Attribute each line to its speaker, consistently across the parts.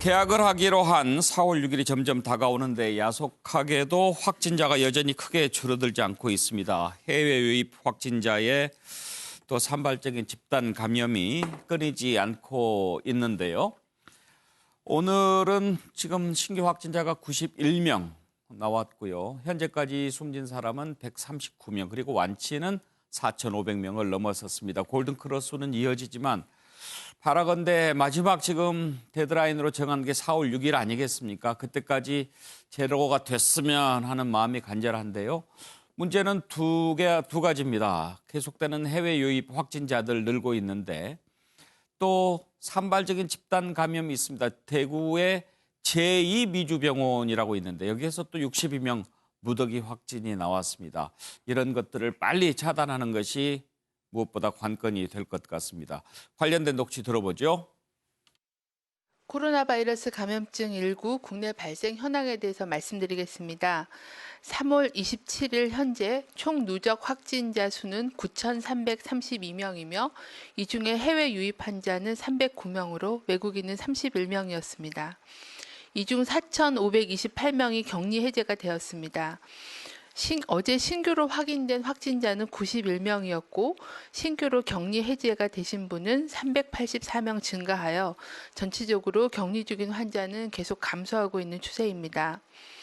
Speaker 1: 개학을 하기로 한 4월 6일이 점점 다가오는데 야속하게도 확진자가 여전히 크게 줄어들지 않고 있습니다. 해외 유입 확진자의 또 산발적인 집단 감염이 끊이지 않고 있는데요. 오늘은 지금 신규 확진자가 91명 나왔고요. 현재까지 숨진 사람은 139명, 그리고 완치는 4,500명을 넘어섰습니다. 골든크로스는 이어지지만 바라건대 마지막 지금 데드라인으로 정한 게 4월 6일 아니겠습니까? 그때까지 제로가 됐으면 하는 마음이 간절한데요. 문제는 두 가지입니다. 계속되는 해외 유입 확진자들 늘고 있는데 또 산발적인 집단 감염이 있습니다. 대구의 제2미주병원이라고 있는데 여기에서 또 62명 무더기 확진이 나왔습니다. 이런 것들을 빨리 차단하는 것이 무엇보다 관건이 될 것 같습니다. 관련된 녹취 들어보죠.
Speaker 2: 코로나 바이러스 감염증 19 국내 발생 현황에 대해서 말씀드리겠습니다. 3월 27일 현재 총 누적 확진자 수는 9,332명이며 이 중에 해외 유입 환자는 309명으로 외국인은 31명이었습니다. 이 중 4,528명이 격리 해제가 되었습니다. 어제 신규로 확인된 확진자는 91명이었고 신규로 격리 해제가 되신 분은 384명 증가하여 전체적으로 격리 중인 환자는 계속 감소하고 있는 추세입니다.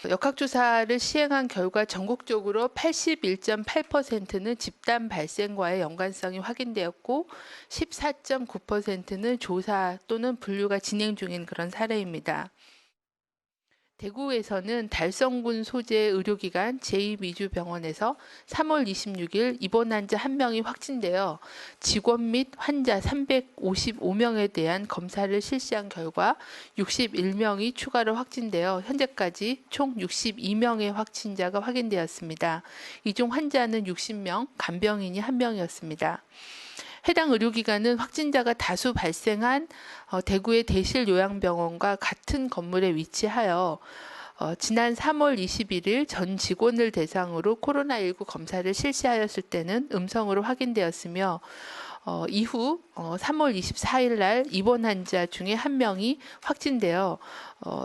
Speaker 2: 역학조사를 시행한 결과 전국적으로 81.8%는 집단 발생과의 연관성이 확인되었고 14.9%는 조사 또는 분류가 진행 중인 그런 사례입니다. 대구에서는 달성군 소재 의료기관 제2미주병원에서 3월 26일 입원 환자 1명이 확진되어 직원 및 환자 355명에 대한 검사를 실시한 결과 61명이 추가로 확진되어 현재까지 총 62명의 확진자가 확인되었습니다. 이 중 환자는 60명, 간병인이 1명이었습니다. 해당 의료기관은 확진자가 다수 발생한 대구의 대실요양병원과 같은 건물에 위치하여 지난 3월 21일 전 직원을 대상으로 코로나19 검사를 실시하였을 때는 음성으로 확인되었으며 이후 3월 24일 날 입원 환자 중에 1명이 확진되어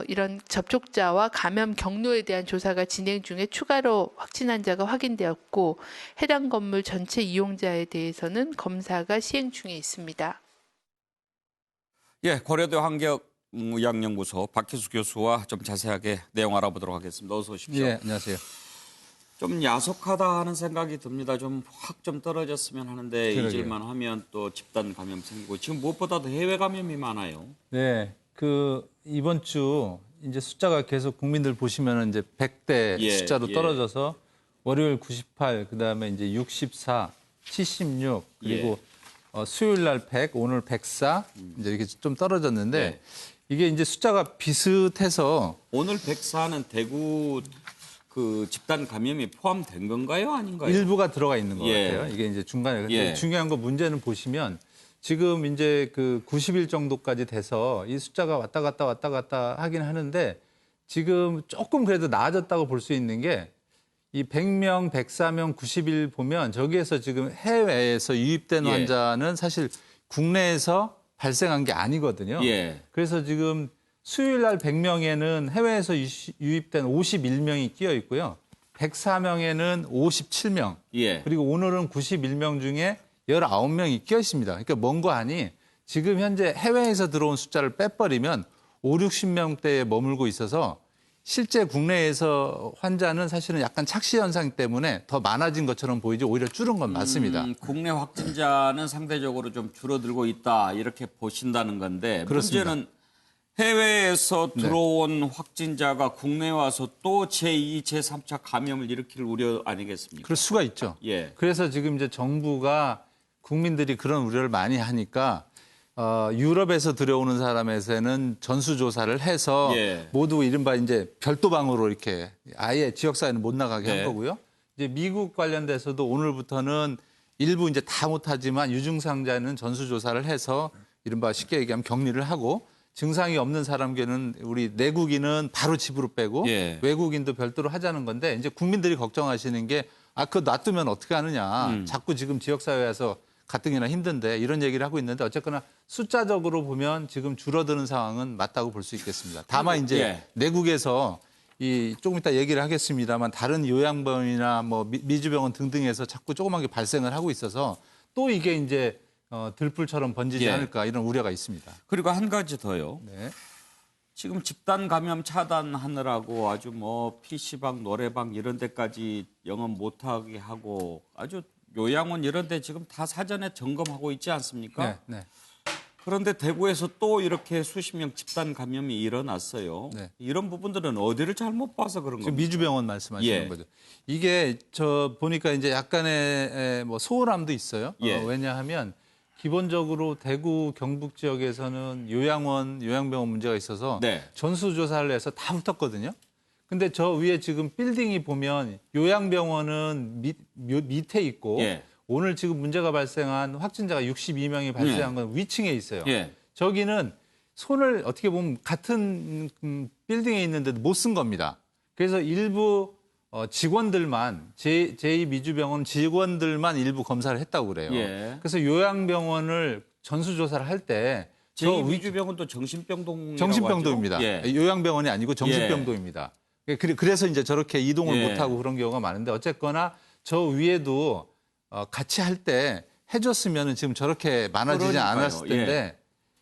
Speaker 2: 이런 접촉자와 감염 경로에 대한 조사가 진행 중에 추가로 확진 환자가 확인되었고 해당 건물 전체 이용자에 대해서는 검사가 시행 중에 있습니다.
Speaker 1: 예, 고려대 환경의학연구소 박희수 교수와 좀 자세하게 내용 알아보도록 하겠습니다. 어서 오십시오.
Speaker 3: 예, 안녕하세요.
Speaker 1: 좀 야속하다 하는 생각이 듭니다. 좀 확 좀 떨어졌으면 하는데
Speaker 3: 그러게요.
Speaker 1: 잊을만 하면 또 집단 감염 생기고 지금 무엇보다도 해외 감염이 많아요.
Speaker 3: 네, 이번 주 이제 숫자가 계속 국민들 보시면은 이제 100대 숫자로 떨어져서 월요일 98, 그다음에 이제 64, 76 그리고 수요일 날 100, 오늘 104 이제 이렇게 좀 떨어졌는데 이게 이제 숫자가 비슷해서
Speaker 1: 오늘 104는 대구 그 집단 감염이 포함된 건가요, 아닌가요?
Speaker 3: 일부가 들어가 있는 것 같아요. 이게 이제 중간에. 근데 중요한 거 문제는 보시면 지금 이제 그 90일 정도까지 돼서 이 숫자가 왔다 갔다 하긴 하는데 지금 조금 그래도 나아졌다고 볼 수 있는 게 이 100명, 104명, 90일 보면 저기에서 지금 해외에서 유입된 환자는 사실 국내에서 발생한 게 아니거든요. 그래서 지금 수요일 날 100명에는 해외에서 유입된 51명이 끼어 있고요. 104명에는 57명. 그리고 오늘은 91명 중에 19명이 끼어 있습니다. 그러니까 뭔가 하니 지금 현재 해외에서 들어온 숫자를 빼버리면 5, 60명대에 머물고 있어서 실제 국내에서 환자는 사실은 약간 착시 현상 때문에 더 많아진 것처럼 보이지 오히려 줄은 건 맞습니다.
Speaker 1: 국내 확진자는 상대적으로 좀 줄어들고 있다 이렇게 보신다는 건데
Speaker 3: 그렇습니다.
Speaker 1: 문제는 해외에서 들어온 확진자가 국내에 와서 또 제2, 제3차 감염을 일으킬 우려 아니겠습니까?
Speaker 3: 그럴 수가 있죠. 그래서 지금 이제 정부가 국민들이 그런 우려를 많이 하니까 유럽에서 들어오는 사람에서는 전수조사를 해서 모두 이른바 이제 별도방으로 이렇게 아예 지역사회는 못 나가게 한 거고요. 이제 미국 관련돼서도 오늘부터는 일부 이제 다 못하지만 유증상자는 전수조사를 해서 이른바 쉽게 얘기하면 격리를 하고 증상이 없는 사람에게는 우리 내국인은 바로 집으로 빼고 외국인도 별도로 하자는 건데 이제 국민들이 걱정하시는 게 그거 놔두면 어떻게 하느냐. 자꾸 지금 지역사회에서 가뜩이나 힘든데 이런 얘기를 하고 있는데 어쨌거나 숫자적으로 보면 지금 줄어드는 상황은 맞다고 볼 수 있겠습니다. 다만 이제
Speaker 1: 예.
Speaker 3: 내국에서 조금 이따 얘기를 하겠습니다만 다른 요양병원이나 뭐 미주병원 등등에서 자꾸 조그맣게 발생을 하고 있어서 또 이게 이제 들불처럼 번지지
Speaker 1: 예.
Speaker 3: 않을까 이런 우려가 있습니다.
Speaker 1: 그리고 한 가지 더요.
Speaker 3: 네.
Speaker 1: 지금 집단 감염 차단하느라고 아주 뭐 PC방, 노래방 이런 데까지 영업 못하게 하고 아주 요양원 이런 데 지금 다 사전에 점검하고 있지 않습니까?
Speaker 3: 네. 네.
Speaker 1: 그런데 대구에서 또 이렇게 수십 명 집단 감염이 일어났어요.
Speaker 3: 네.
Speaker 1: 이런 부분들은 어디를 잘못 봐서 그런
Speaker 3: 지금
Speaker 1: 겁니까?
Speaker 3: 미주병원 말씀하시는
Speaker 1: 예.
Speaker 3: 거죠. 이게 저 보니까 이제 약간의 뭐 소홀함도 있어요.
Speaker 1: 예.
Speaker 3: 왜냐하면 기본적으로 대구 경북 지역에서는 요양병원 문제가 있어서
Speaker 1: 네.
Speaker 3: 전수조사를 해서 다 훑었거든요. 근데 저 위에 지금 빌딩이 보면 요양병원은 밑에 있고
Speaker 1: 예.
Speaker 3: 오늘 지금 문제가 발생한 확진자가 62명이 발생한 건 위층에 있어요.
Speaker 1: 예.
Speaker 3: 저기는 손을 어떻게 보면 같은 빌딩에 있는데도 못 쓴 겁니다. 그래서 일부 직원들만 제2미주병원 직원들만 일부 검사를 했다고 그래요.
Speaker 1: 예.
Speaker 3: 그래서 요양병원을 전수조사를 할 때
Speaker 1: 제2미주병원도 정신병동이라고
Speaker 3: 정신병동입니다.
Speaker 1: 하죠? 예.
Speaker 3: 요양병원이 아니고 정신병동입니다. 그래서 이제 저렇게 이동을
Speaker 1: 예.
Speaker 3: 못하고 그런 경우가 많은데 어쨌거나 저 위에도 같이 할 때 해줬으면 지금 저렇게 많아지지
Speaker 1: 그러니까요.
Speaker 3: 않았을 텐데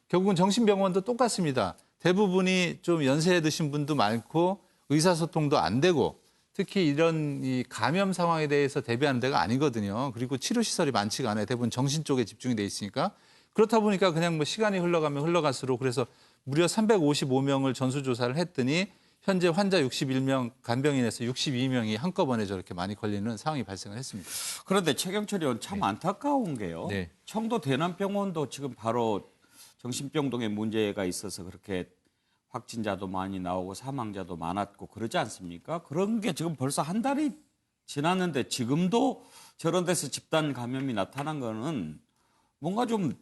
Speaker 3: 결국은 정신병원도 똑같습니다. 대부분이 좀 연세 드신 분도 많고 의사소통도 안 되고 특히 이런 이 감염 상황에 대해서 대비하는 데가 아니거든요. 그리고 치료시설이 많지가 않아요. 대부분 정신 쪽에 집중이 돼 있으니까. 그렇다 보니까 그냥 뭐 시간이 흘러가면 흘러갈수록 그래서 무려 355명을 전수조사를 했더니 현재 환자 61명, 간병인에서 62명이 한꺼번에 저렇게 많이 걸리는 상황이 발생을 했습니다.
Speaker 1: 그런데 최경철 의원 참 안타까운 게요.
Speaker 3: 네.
Speaker 1: 청도 대남병원도 지금 바로 정신병동에 문제가 있어서 그렇게 확진자도 많이 나오고 사망자도 많았고 그러지 않습니까? 그런 게 지금 벌써 한 달이 지났는데 지금도 저런 데서 집단 감염이 나타난 거는 뭔가 좀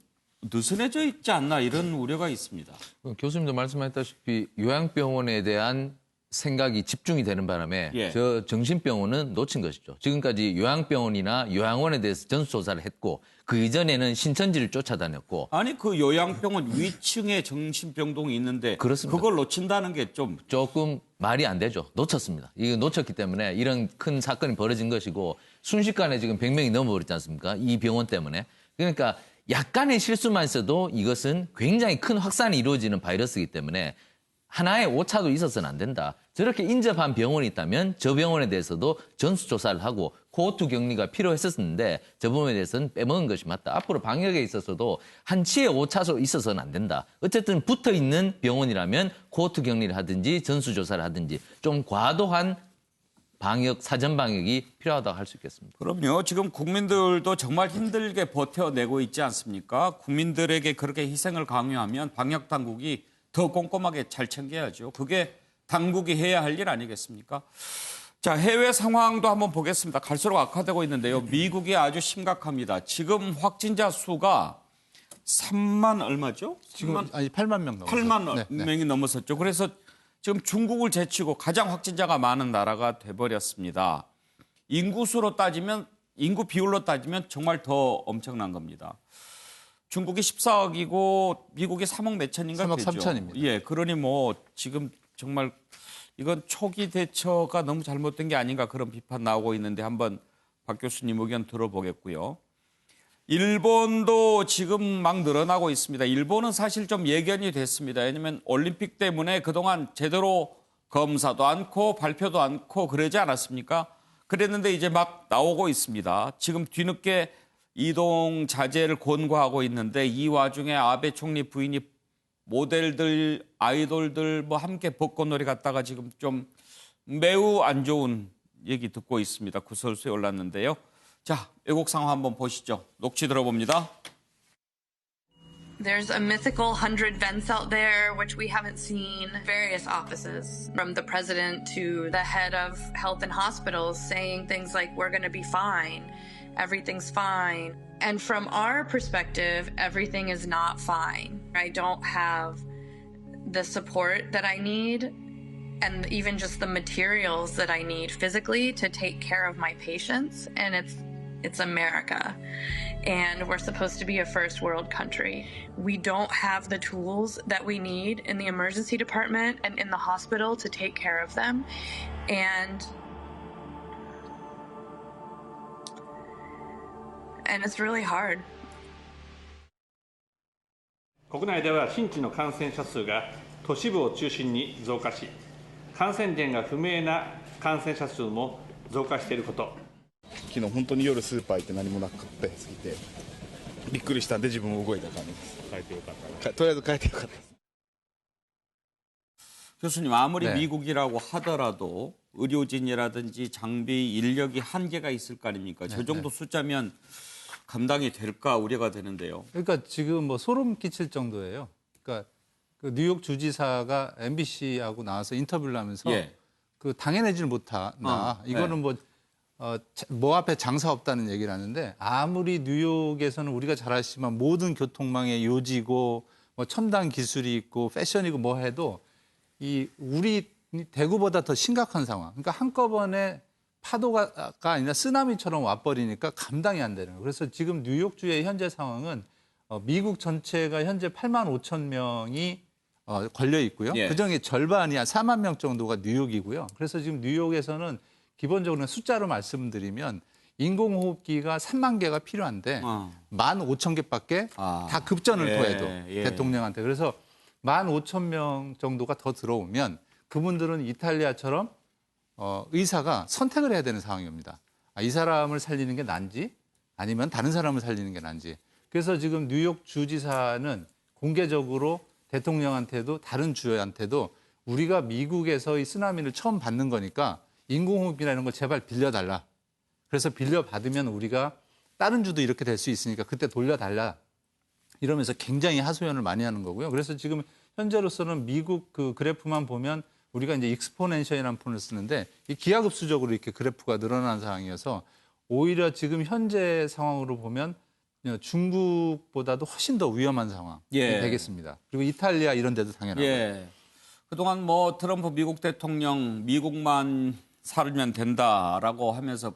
Speaker 1: 느슨해져 있지 않나 이런 우려가 있습니다.
Speaker 4: 교수님도 말씀하셨다시피 요양병원에 대한 생각이 집중이 되는 바람에
Speaker 1: 예.
Speaker 4: 저 정신병원은 놓친 것이죠. 지금까지 요양병원이나 요양원에 대해서 전수조사를 했고 그 이전에는 신천지를 쫓아다녔고
Speaker 1: 아니 그 요양병원 위층에 정신병동이 있는데
Speaker 4: 그렇습니다.
Speaker 1: 그걸 놓친다는 게 좀
Speaker 4: 조금 말이 안 되죠. 놓쳤습니다. 이거 놓쳤기 때문에 이런 큰 사건이 벌어진 것이고 순식간에 지금 100명이 넘어버렸지 않습니까? 이 병원 때문에. 그러니까 약간의 실수만 있어도 이것은 굉장히 큰 확산이 이루어지는 바이러스이기 때문에 하나의 오차도 있어서는 안 된다. 저렇게 인접한 병원이 있다면 저 병원에 대해서도 전수조사를 하고 코호투 격리가 필요했었는데 저 부분에 대해서는 빼먹은 것이 맞다. 앞으로 방역에 있어서도 한치의 오차도 있어서는 안 된다. 어쨌든 붙어있는 병원이라면 코호투 격리를 하든지 전수조사를 하든지 좀 과도한 방역, 사전 방역이 필요하다고 할 수 있겠습니다.
Speaker 1: 그럼요. 지금 국민들도 정말 힘들게 버텨내고 있지 않습니까? 국민들에게 그렇게 희생을 강요하면 방역 당국이 더 꼼꼼하게 잘 챙겨야죠. 그게 당국이 해야 할 일 아니겠습니까? 자, 해외 상황도 한번 보겠습니다. 갈수록 악화되고 있는데요. 미국이 아주 심각합니다. 지금 확진자 수가 3만 얼마죠?
Speaker 3: 지금 8만 명 넘었어요.
Speaker 1: 8만
Speaker 3: 네.
Speaker 1: 명이 넘었었죠. 그래서 지금 중국을 제치고 가장 확진자가 많은 나라가 돼버렸습니다. 인구수로 따지면 인구 비율로 따지면 정말 더 엄청난 겁니다. 중국이 14억이고 미국이 3억 몇천인가
Speaker 3: 3억
Speaker 1: 되죠.
Speaker 3: 3천입니다.
Speaker 1: 예, 그러니 뭐 지금 정말 이건 초기 대처가 너무 잘못된 게 아닌가 그런 비판 나오고 있는데 한번 박 교수님 의견 들어보겠고요. 일본도 지금 막 늘어나고 있습니다. 일본은 사실 좀 예견이 됐습니다. 왜냐하면 올림픽 때문에 그동안 제대로 검사도 않고 발표도 않고 그러지 않았습니까? 그랬는데 이제 막 나오고 있습니다. 지금 뒤늦게 이동 자제를 권고하고 있는데 이 와중에 아베 총리 부인이 모델들, 아이돌들 뭐 함께 벚꽃놀이 갔다가 지금 좀 매우 안 좋은 얘기 듣고 있습니다. 구설수에 올랐는데요. 자, 외국 상황 한번 보시죠. 녹취 들어봅니다.
Speaker 5: There's a mythical 100 vents out there, which we haven't seen. Various offices, from the president to the head of health and hospitals, saying things like, we're going to be fine. Everything's fine. And from our perspective, everything is not fine. I don't have the support that I need and even just the materials that I need physically to take care of my patients. And it's It's America, and we're supposed to be a first world country. We don't have the tools that we need in the emergency department and in the hospital to take care of them. And it's really hard.
Speaker 6: 国内では新規の感染者数が都市部を中心に増加し、感染源が不明な感染者数も増加していること。
Speaker 7: 昨日本当に夜スーパー行って何もなかったすぎてびっくりしたんで自分も動いた感じです。変えてよかった。とりあえず変えてよかったです。
Speaker 1: 교수님, 아무리
Speaker 3: 네.
Speaker 1: 미국이라고 하더라도 의료진이라든지 장비, 인력이 한계가 있을 거 아닙니까? 저 정도 숫자면 감당이 될까 우려가 되는데요.
Speaker 3: 그러니까 지금 뭐 소름 끼칠 정도예요. 그러니까 그 뉴욕 주지사가 MBC하고 나와서 인터뷰를 하면서
Speaker 1: 예.
Speaker 3: 그 당해내지를 못한다. 이거는 뭐 앞에 장사 없다는 얘기를 하는데 아무리 뉴욕에서는 우리가 잘 아시지만 모든 교통망에 요지고 뭐 첨단 기술이 있고 패션이고 뭐 해도 이 우리 대구보다 더 심각한 상황. 그러니까 한꺼번에 파도가 아니라 쓰나미처럼 와버리니까 감당이 안 되는 거예요. 그래서 지금 뉴욕주의 현재 상황은 미국 전체가 현재 8만 5천 명이 걸려 있고요.
Speaker 1: 예.
Speaker 3: 그중에 절반이 한 4만 명 정도가 뉴욕이고요. 그래서 지금 뉴욕에서는 기본적으로 숫자로 말씀드리면 인공호흡기가 3만 개가 필요한데 15,000개밖에 다 급전을 토해도 대통령한테. 그래서 15,000명 정도가 더 들어오면 그분들은 이탈리아처럼 의사가 선택을 해야 되는 상황입니다. 이 사람을 살리는 게 난지 아니면 다른 사람을 살리는 게 난지. 그래서 지금 뉴욕 주지사는 공개적으로 대통령한테도 다른 주한테도 우리가 미국에서 이 쓰나미를 처음 받는 거니까 인공호흡기나 이런 걸 제발 빌려달라. 그래서 빌려받으면 우리가 다른 주도 이렇게 될 수 있으니까 그때 돌려달라. 이러면서 굉장히 하소연을 많이 하는 거고요. 그래서 지금 현재로서는 미국 그 그래프만 보면 우리가 이제 익스포넨셜이라는 표현을 쓰는데 이 기하급수적으로 이렇게 그래프가 늘어난 상황이어서 오히려 지금 현재 상황으로 보면 중국보다도 훨씬 더 위험한 상황이 되겠습니다. 그리고 이탈리아 이런 데도 당연하고.
Speaker 1: 예. 그동안 뭐 트럼프 미국 대통령 미국만 살면 된다라고 하면서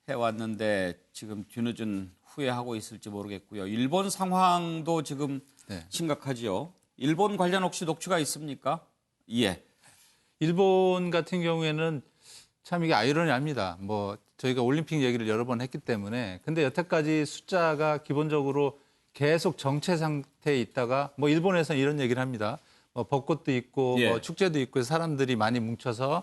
Speaker 1: 해왔는데 지금 뒤늦은 후회하고 있을지 모르겠고요. 일본 상황도 지금 심각하지요. 일본 관련 혹시 녹취가 있습니까? 예.
Speaker 3: 일본 같은 경우에는 참 이게 아이러니합니다. 뭐 저희가 올림픽 얘기를 여러 번 했기 때문에 근데 여태까지 숫자가 기본적으로 계속 정체 상태에 있다가 뭐 일본에서는 이런 얘기를 합니다. 뭐 벚꽃도 있고 뭐 축제도 있고 사람들이 많이 뭉쳐서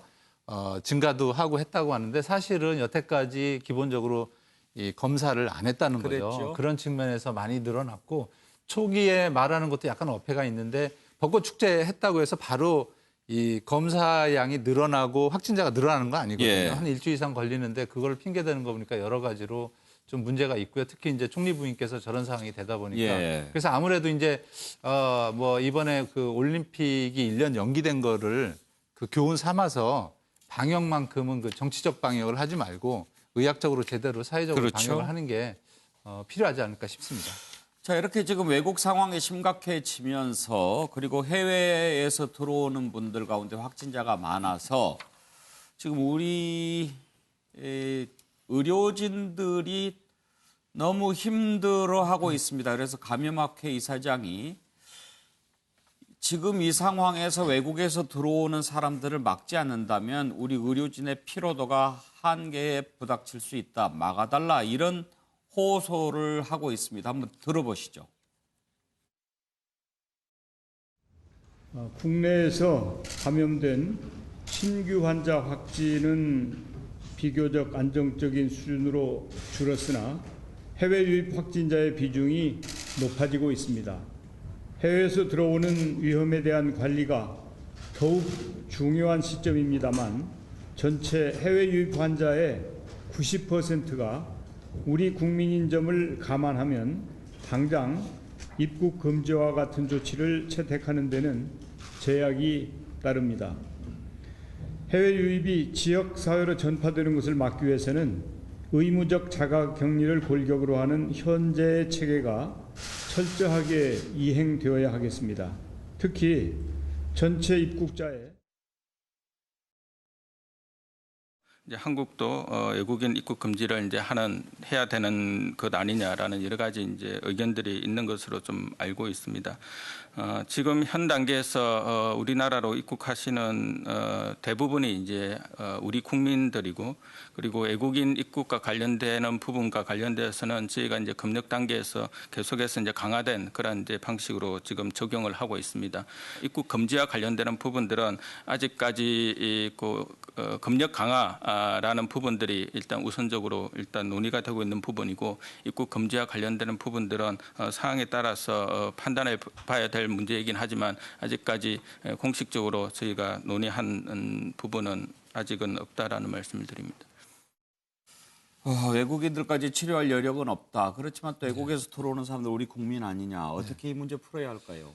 Speaker 3: 증가도 하고 했다고 하는데 사실은 여태까지 기본적으로 이 검사를 안 했다는 거죠. 그런 측면에서 많이 늘어났고 초기에 말하는 것도 약간 어폐가 있는데 벚꽃 축제 했다고 해서 바로 이 검사량이 늘어나고 확진자가 늘어나는 거 아니거든요. 한 일주일 이상 걸리는데 그걸 핑계대는 거 보니까 여러 가지로 좀 문제가 있고요. 특히 이제 총리 부인께서 저런 상황이 되다 보니까 그래서 아무래도 이제 뭐 이번에 그 올림픽이 1년 연기된 거를 그 교훈 삼아서 방역만큼은 그 정치적 방역을 하지 말고 의학적으로 제대로 사회적으로 방역을 하는 게 필요하지 않을까 싶습니다.
Speaker 1: 자, 이렇게 지금 외국 상황이 심각해지면서 그리고 해외에서 들어오는 분들 가운데 확진자가 많아서 지금 우리 의료진들이 너무 힘들어하고 있습니다. 그래서 감염학회 이사장이 지금 이 상황에서 외국에서 들어오는 사람들을 막지 않는다면 우리 의료진의 피로도가 한계에 부닥칠 수 있다. 막아달라. 이런 호소를 하고 있습니다. 한번 들어보시죠.
Speaker 8: 국내에서 감염된 신규 환자 확진은 비교적 안정적인 수준으로 줄었으나 해외 유입 확진자의 비중이 높아지고 있습니다. 해외에서 들어오는 위험에 대한 관리가 더욱 중요한 시점입니다만 전체 해외 유입 환자의 90%가 우리 국민인 점을 감안하면 당장 입국 금지와 같은 조치를 채택하는 데는 제약이 따릅니다. 해외 유입이 지역 사회로 전파되는 것을 막기 위해서는 의무적 자가 격리를 골격으로 하는 현재의 체계가 철저하게 이행되어야 하겠습니다. 특히 전체 입국자의
Speaker 9: 이제 한국도 외국인 입국 금지를 이제 해야 되는 것 아니냐라는 여러 가지 이제 의견들이 있는 것으로 좀 알고 있습니다. 지금 현 단계에서 우리나라로 입국하시는 대부분이 이제 우리 국민들이고, 그리고 외국인 입국과 관련되는 부분과 관련돼서는 저희가 이제 검역 단계에서 계속해서 이제 강화된 그런 이제 방식으로 지금 적용을 하고 있습니다. 입국 금지와 관련되는 부분들은 아직까지 검역 강화라는 부분들이 일단 우선적으로 일단 논의가 되고 있는 부분이고, 입국 금지와 관련되는 부분들은 상황에 따라서 판단해 봐야 될 문제이긴 하지만 아직까지 공식적으로 저희가 논의한 부분은 아직은 없다라는 말씀을 드립니다.
Speaker 1: 외국인들까지 치료할 여력은 없다. 그렇지만 또 외국에서 들어오는 사람들 우리 국민 아니냐. 어떻게 이 문제 풀어야 할까요?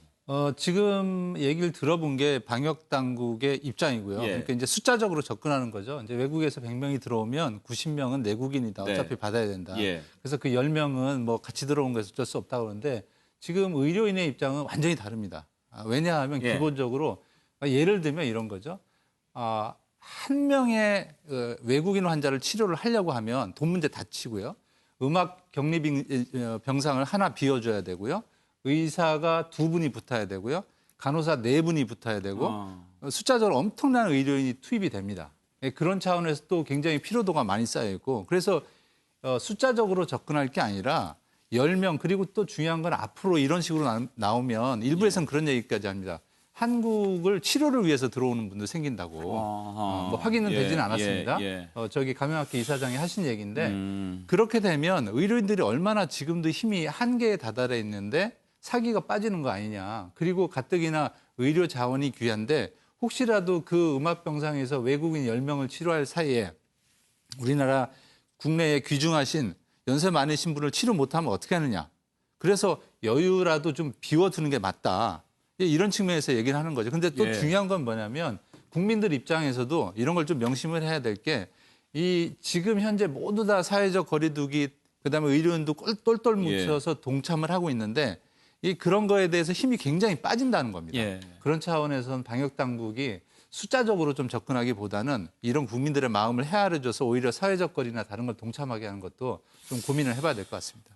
Speaker 3: 지금 얘기를 들어본 게 방역 당국의 입장이고요.
Speaker 1: 예.
Speaker 3: 그러니까 이제 숫자적으로 접근하는 거죠. 이제 외국에서 100명이 들어오면 90명은 내국인이다.
Speaker 1: 네.
Speaker 3: 어차피 받아야 된다.
Speaker 1: 예.
Speaker 3: 그래서 그 10명은 뭐 같이 들어온 거에서 어쩔 수 없다고 그러는데, 지금 의료인의 입장은 완전히 다릅니다. 왜냐하면
Speaker 1: 예.
Speaker 3: 기본적으로 예를 들면 이런 거죠. 한 명의 외국인 환자를 치료를 하려고 하면 돈 문제 다 치고요. 음악 격리 병상을 하나 비워줘야 되고요. 의사가 2분이 붙어야 되고요. 간호사 4분이 붙어야 되고 숫자적으로 엄청난 의료인이 투입이 됩니다. 그런 차원에서 또 굉장히 피로도가 많이 쌓여 있고, 그래서 숫자적으로 접근할 게 아니라 10명, 그리고 또 중요한 건 앞으로 이런 식으로 나오면 일부에서는 그런 얘기까지 합니다. 한국을 치료를 위해서 들어오는 분도 생긴다고. 뭐 확인은 되지는 않았습니다. 저기 감염학회 이사장이 하신 얘기인데, 그렇게 되면 의료인들이 얼마나 지금도 힘이 한계에 다다라 있는데 사기가 빠지는 거 아니냐. 그리고 가뜩이나 의료 자원이 귀한데 혹시라도 그 음압병상에서 외국인 10명을 치료할 사이에 우리나라 국내에 귀중하신 연세 많으신 분을 치료 못하면 어떻게 하느냐. 그래서 여유라도 좀 비워두는 게 맞다. 이런 측면에서 얘기를 하는 거죠. 근데 또 중요한 건 뭐냐면 국민들 입장에서도 이런 걸 좀 명심을 해야 될 게, 이 지금 현재 모두 다 사회적 거리두기, 그다음에 의료인도 똘똘 뭉쳐서 동참을 하고 있는데, 그런 거에 대해서 힘이 굉장히 빠진다는 겁니다. 그런 차원에서는 방역 당국이 숫자적으로 좀 접근하기보다는 이런 국민들의 마음을 헤아려줘서 오히려 사회적 거리나 다른 걸 동참하게 하는 것도 좀 고민을 해봐야 될 것 같습니다.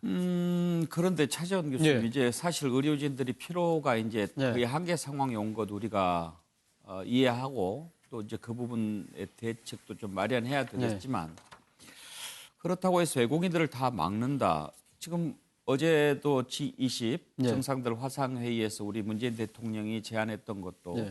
Speaker 1: 그런데 차재원 교수님, 이제 사실 의료진들이 피로가 이제 거의 한계 상황에 온 것 우리가 이해하고 또 이제 그 부분의 대책도 좀 마련해야 되겠지만, 그렇다고 해서 외국인들을 다 막는다. 지금 어제도 G20 정상들 화상회의에서 우리 문재인 대통령이 제안했던 것도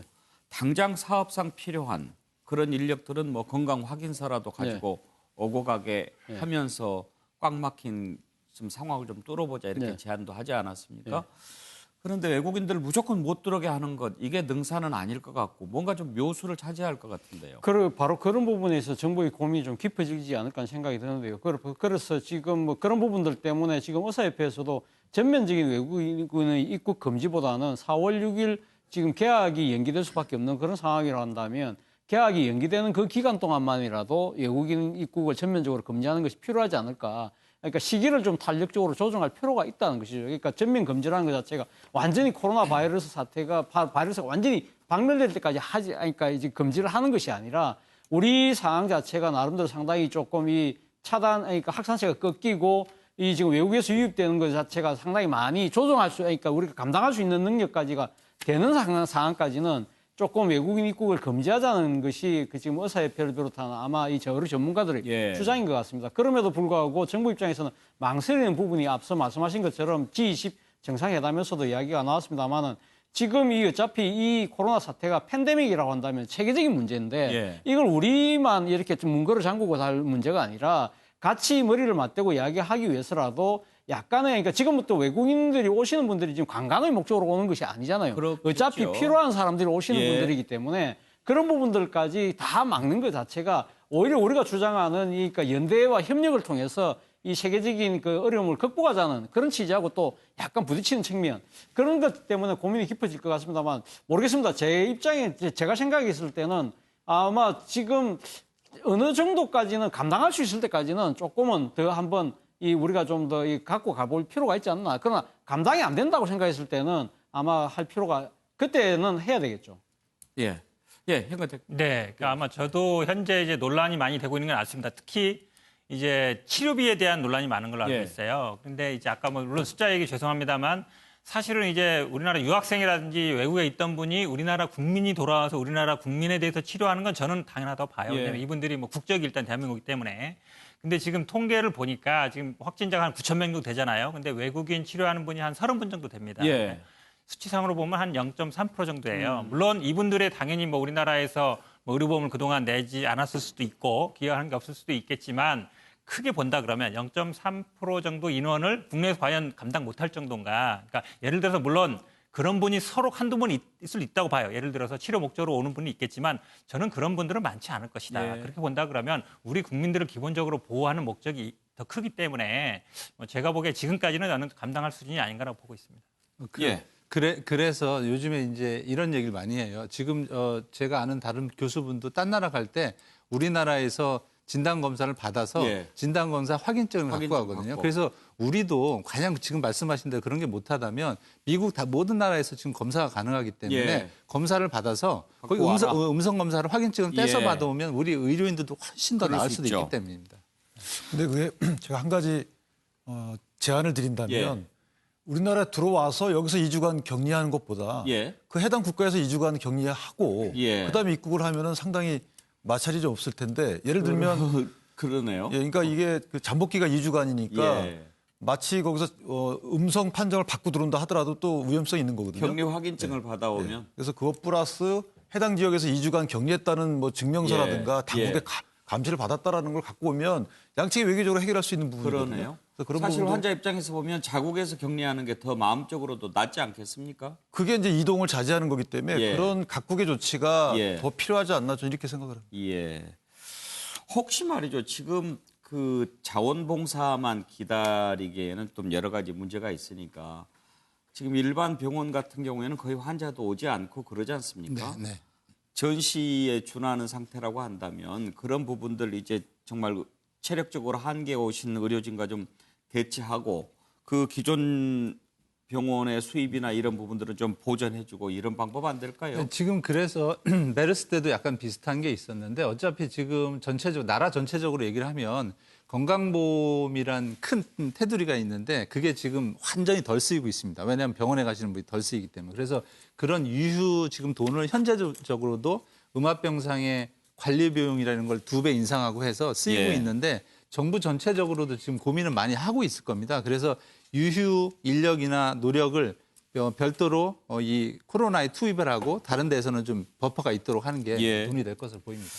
Speaker 1: 당장 사업상 필요한 그런 인력들은 뭐 건강 확인서라도 가지고 오고 가게 하면서 꽉 막힌 좀 상황을 좀 뚫어보자, 이렇게 제안도 하지 않았습니까? 그런데 외국인들을 무조건 못 들어오게 하는 것, 이게 능사는 아닐 것 같고 뭔가 좀 묘수를 차지해야 할 것 같은데요.
Speaker 10: 바로 그런 부분에서 정부의 고민이 좀 깊어지지 않을까 하는 생각이 드는데요. 그래서 지금 뭐 그런 부분들 때문에 지금 의사협회에서도 전면적인 외국인의 입국 금지보다는 4월 6일 지금 개학이 연기될 수밖에 없는 그런 상황이라 한다면, 개학이 연기되는 그 기간 동안만이라도 외국인 입국을 전면적으로 금지하는 것이 필요하지 않을까. 그러니까 시기를 좀 탄력적으로 조정할 필요가 있다는 것이죠. 그러니까 전면 금지라는 것 자체가 완전히 코로나 바이러스 사태가 바이러스가 완전히 박멸될 때까지 그러니까 이제 금지를 하는 것이 아니라, 우리 상황 자체가 나름대로 상당히 조금 그러니까 확산세가 꺾이고 지금 외국에서 유입되는 것 자체가 상당히 많이 그러니까 우리가 감당할 수 있는 능력까지가 되는 상황까지는 조금 외국인 입국을 금지하자는 것이 지금 의사협회를 비롯한 아마 여러 전문가들의 주장인 것 같습니다. 그럼에도 불구하고 정부 입장에서는 망설이는 부분이 앞서 말씀하신 것처럼 G20 정상회담에서도 이야기가 나왔습니다만은, 지금 어차피 이 코로나 사태가 팬데믹이라고 한다면 세계적인 문제인데 이걸 우리만 이렇게 좀 문거를 잠그고 살 문제가 아니라 같이 머리를 맞대고 이야기하기 위해서라도 약간의, 그러니까 지금부터 외국인들이 오시는 분들이 지금 관광의 목적으로 오는 것이 아니잖아요.
Speaker 1: 그렇겠죠.
Speaker 10: 어차피 필요한 사람들이 오시는 분들이기 때문에 그런 부분들까지 다 막는 것 자체가 오히려 우리가 주장하는 그러니까 연대와 협력을 통해서 이 세계적인 그 어려움을 극복하자는 그런 취지하고 또 약간 부딪히는 측면, 그런 것 때문에 고민이 깊어질 것 같습니다만, 모르겠습니다. 제 입장에 제가 생각했을 때는 아마 지금 어느 정도까지는 감당할 수 있을 때까지는 조금은 더 한번 우리가 좀 더 갖고 가볼 필요가 있지 않나. 그러나 감당이 안 된다고 생각했을 때는 아마 할 필요가, 그때는 해야 되겠죠.
Speaker 1: 예, 현근택.
Speaker 11: 네, 그러니까 아마 저도 현재 이제 논란이 많이 되고 있는 건 맞습니다. 특히 이제 치료비에 대한 논란이 많은 걸로 알고
Speaker 1: 예.
Speaker 11: 있어요. 근데 이제 아까 뭐 물론 숫자 얘기 죄송합니다만 사실은 이제 우리나라 유학생이라든지 외국에 있던 분이 우리나라 국민이 돌아와서 우리나라 국민에 대해서 치료하는 건 저는 당연하다고 봐요.
Speaker 1: 예.
Speaker 11: 왜냐하면 이분들이 뭐 국적이 일단 대한민국이기 때문에. 근데 지금 통계를 보니까 지금 확진자가 한 9천 명 정도 되잖아요. 근데 외국인 치료하는 분이 한 30분 정도 됩니다.
Speaker 1: 예.
Speaker 11: 수치상으로 보면 한 0.3% 정도예요. 물론 이분들의 당연히 뭐 우리나라에서 뭐 의료보험을 그동안 내지 않았을 수도 있고 기여하는 게 없을 수도 있겠지만 크게 본다 그러면 0.3% 정도 인원을 국내에서 과연 감당 못할 정도인가. 그러니까 예를 들어서 물론 그런 분이 서로 한두 분 있을 있다고 봐요. 예를 들어서 치료 목적으로 오는 분이 있겠지만 저는 그런 분들은 많지 않을 것이다.
Speaker 1: 예.
Speaker 11: 그렇게 본다 그러면 우리 국민들을 기본적으로 보호하는 목적이 더 크기 때문에 뭐 제가 보기에 지금까지는 저는 감당할 수준이 아닌가라고 보고 있습니다.
Speaker 1: 예.
Speaker 3: 그래서 요즘에 이제 이런 얘기를 많이 해요. 지금 제가 아는 다른 교수분도 딴 나라 갈 때 우리나라에서 진단 검사를 받아서
Speaker 1: 예.
Speaker 3: 진단 검사 확인증을 갖고
Speaker 1: 확인증
Speaker 3: 가거든요.
Speaker 1: 갖고.
Speaker 3: 그래서 우리도 과연 지금 말씀하신 대로 그런 게 못하다면 미국 다 모든 나라에서 지금 검사가 가능하기 때문에
Speaker 1: 예.
Speaker 3: 검사를 받아서 거기
Speaker 1: 갖고 와라.
Speaker 3: 음성 검사를 확인증을 떼서
Speaker 1: 예.
Speaker 3: 받아오면 우리 의료인들도 훨씬 더
Speaker 1: 그럴
Speaker 3: 나을
Speaker 1: 수
Speaker 3: 수도
Speaker 1: 있죠.
Speaker 3: 있기 때문입니다.
Speaker 12: 근데 그게 제가 한 가지 제안을 드린다면
Speaker 1: 예.
Speaker 12: 우리나라에 들어와서 여기서 2주간 격리하는 것보다
Speaker 1: 예.
Speaker 12: 그 해당 국가에서 2주간 격리하고
Speaker 1: 예.
Speaker 12: 그다음에 입국을 하면은 상당히 마찰이 좀 없을 텐데 예를 들면
Speaker 1: 그러네요.
Speaker 12: 예, 그러니까 이게 그 잠복기가 2주간이니까
Speaker 1: 예.
Speaker 12: 마치 거기서 음성 판정을 받고 들어온다 하더라도 또 위험성이 있는 거거든요.
Speaker 1: 격리 확인증을 받아오면
Speaker 12: 그래서 그것 플러스 해당 지역에서 2주간 격리했다는 뭐 증명서라든가
Speaker 1: 예.
Speaker 12: 당국의
Speaker 1: 예.
Speaker 12: 감시를 받았다라는 걸 갖고 오면 양측이 외교적으로 해결할 수 있는 부분이거든요.
Speaker 1: 그러네요.
Speaker 12: 그래서 그런
Speaker 1: 사실
Speaker 12: 부분도
Speaker 1: 환자 입장에서 보면 자국에서 격리하는 게 더 마음적으로도 낫지 않겠습니까?
Speaker 12: 그게 이제 이동을 자제하는 거기 때문에
Speaker 1: 예.
Speaker 12: 그런 각국의 조치가
Speaker 1: 예.
Speaker 12: 더 필요하지 않나 저는 이렇게 생각을 합니다.
Speaker 1: 예. 혹시 말이죠. 지금 그 자원봉사만 기다리기에는 좀 여러 가지 문제가 있으니까 지금 일반 병원 같은 경우에는 거의 환자도 오지 않고 그러지 않습니까?
Speaker 3: 네.
Speaker 1: 전시에 준하는 상태라고 한다면 그런 부분들 이제 정말 체력적으로 한계에 오신 의료진과 좀 대치하고 그 기존 병원의 수입이나 이런 부분들은 좀 보전해주고 이런 방법 안 될까요?
Speaker 3: 지금 그래서 메르스 때도 약간 비슷한 게 있었는데 어차피 지금 나라 전체적으로 얘기를 하면 건강보험이란 큰 테두리가 있는데 그게 지금 완전히 덜 쓰이고 있습니다. 왜냐하면 병원에 가시는 분이 덜 쓰이기 때문에. 그래서 그런 유휴 지금 돈을 현재적으로도 음압병상의 관리 비용이라는 걸 2배 인상하고 해서 쓰이고
Speaker 1: 예.
Speaker 3: 있는데 정부 전체적으로도 지금 고민을 많이 하고 있을 겁니다. 그래서 유휴 인력이나 노력을 별도로 이 코로나에 투입을 하고 다른 데서는 좀 버퍼가 있도록 하는 게
Speaker 1: 예.
Speaker 3: 돈이 될 것으로 보입니다.